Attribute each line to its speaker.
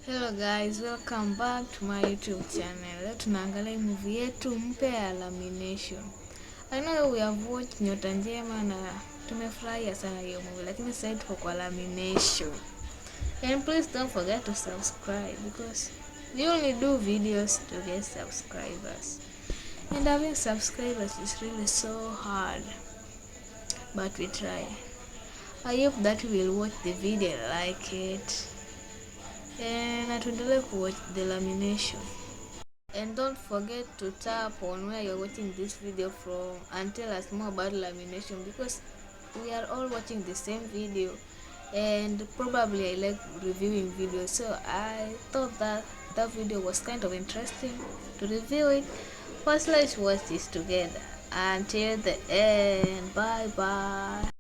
Speaker 1: Hello guys, welcome back to my YouTube channel. Leo tunaangalia movie yetu mpya ya Lamination. I know we have watched Nyota Njema na tumefurahia sana hiyo movie, lakini sasa tuko kwa Lamination. And please don't forget to subscribe because we only do videos to get subscribers. And having subscribers is really so hard, but we try. I hope that you will watch the video and like it. Na tuendelee kuwatch the Lamination, and don't forget to tap on where you're watching this video from and tell us more about Lamination, because we are all watching the same video and probably I like reviewing videos, so I thought that video was kind of interesting to review it. First, let's watch this together until the end. Bye bye.